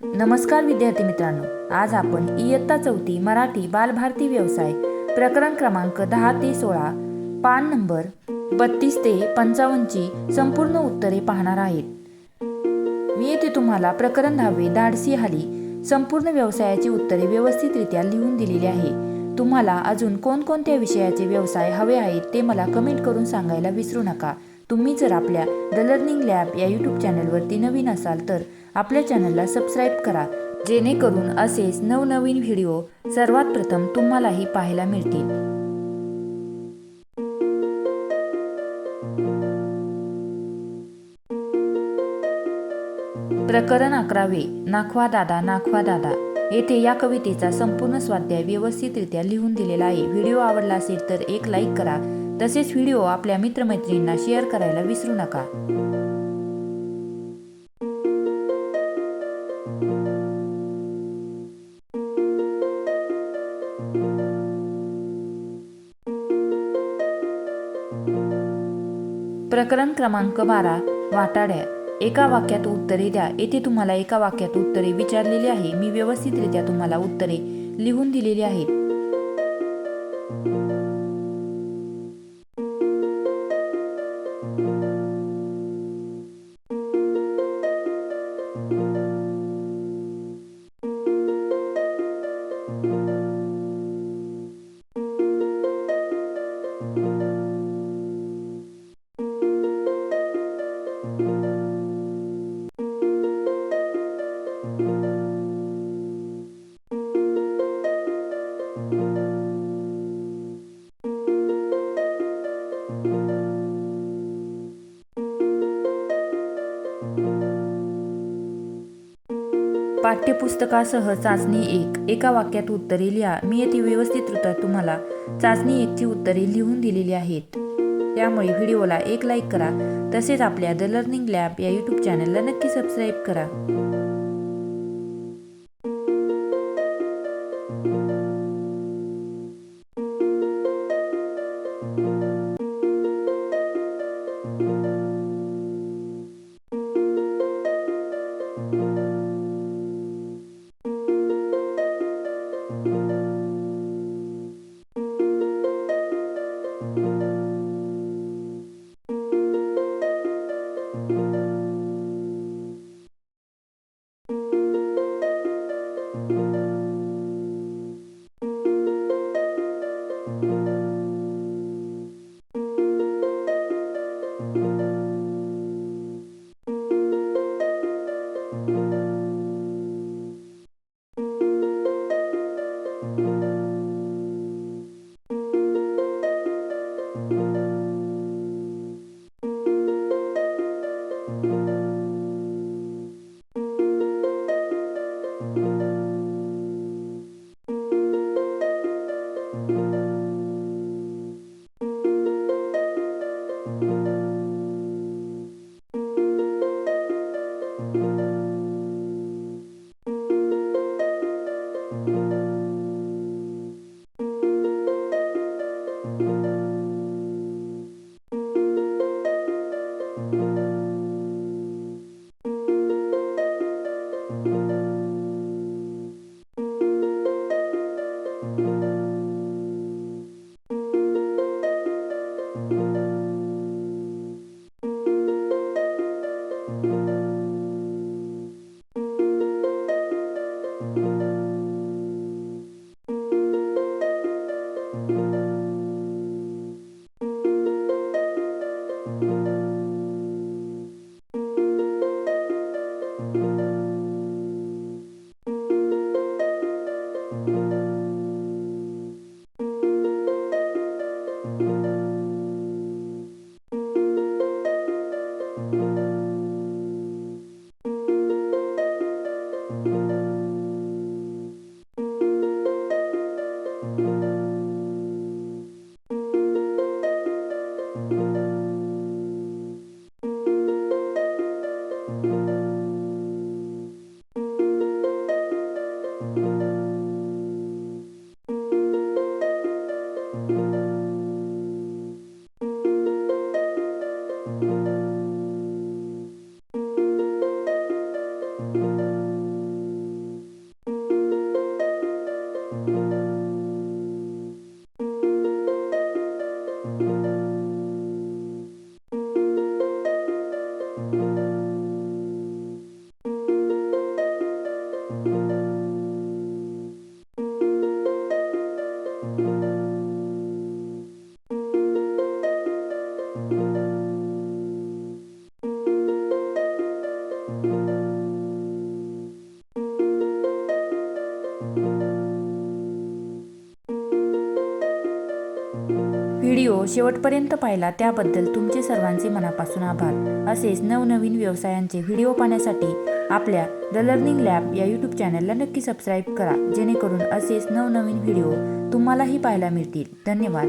नमस्कार विद्यार्थी मित्रांनो, आज आपण इयत्ता चौथी मराठी बालभारती व्यवसाय प्रकरण क्रमांक 10 ते 16 पान नंबर 32 ते 55 ची संपूर्ण उत्तरे पाहणार आहेत। मी येथे तुम्हाला प्रकरण 10 धाडसी हाली संपूर्ण व्यवसायाची उत्तरे व्यवस्थितरित्या लिहून दिलेली आहे। तुम्हाला अजून कोणकोणत्या विषयाचे व्यवसाय हवे आहेत ते मला कमेंट करून सांगायला विसरू नका। तुम्ही जर आपल्या द लर्निंग लॅब या यूट्यूब चॅनलवरती नवीन असाल तर आपल्या चॅनलला सबस्क्राईब करा, जेणेकरून असेच नवनवीन व्हिडिओ सर्वात प्रथम तुम्हालाही पाहायला मिळतील। प्रकरण 11 नाखवा दादा नाखवा दादा। येथे या कवितेचा संपूर्ण स्वाध्याय व्यवस्थितरित्या लिहून दिलेला आहे। व्हिडिओ आवडला असेल तर एक लाईक करा, तसेच व्हिडिओ आपल्या मित्रमैत्रिणींना शेअर करायला विसरू नका। प्रकरण क्रमांक 12 वाटाड्या। एका वाक्यात उत्तरे द्या। येथे तुम्हाला एका वाक्यात उत्तरे विचारलेली आहे। मी व्यवस्थितरित्या तुम्हाला उत्तरे लिहून दिलेली आहेत। पाठ्यपुस्तकासह चाचणी 1 एका वाक्यात उत्तरे लिहा। मी येथे व्यवस्थितरित्या तुम्हाला चाचणी 1 ची उत्तरे लिहून दिलेली आहेत। त्यामुळे व्हिडिओला एक लाईक करा, तसेच आपल्या द लर्निंग लॅब या यूट्यूब चॅनलला नक्की सबस्क्राईब करा। व्हिडिओ शेवटपर्यंत पाहिला त्याबद्दल तुमचे सर्वांचे मनापासून आभार. असेच नवनवीन व्यवसायांचे व्हिडिओ पाहण्यासाठी आपल्या द लर्निंग लॅब या यूट्यूब चॅनलला नक्की सबस्क्राईब करा, जेणेकरून असेच नवनवीन व्हिडिओ तुम्हालाही पाहायला मिळतील. धन्यवाद.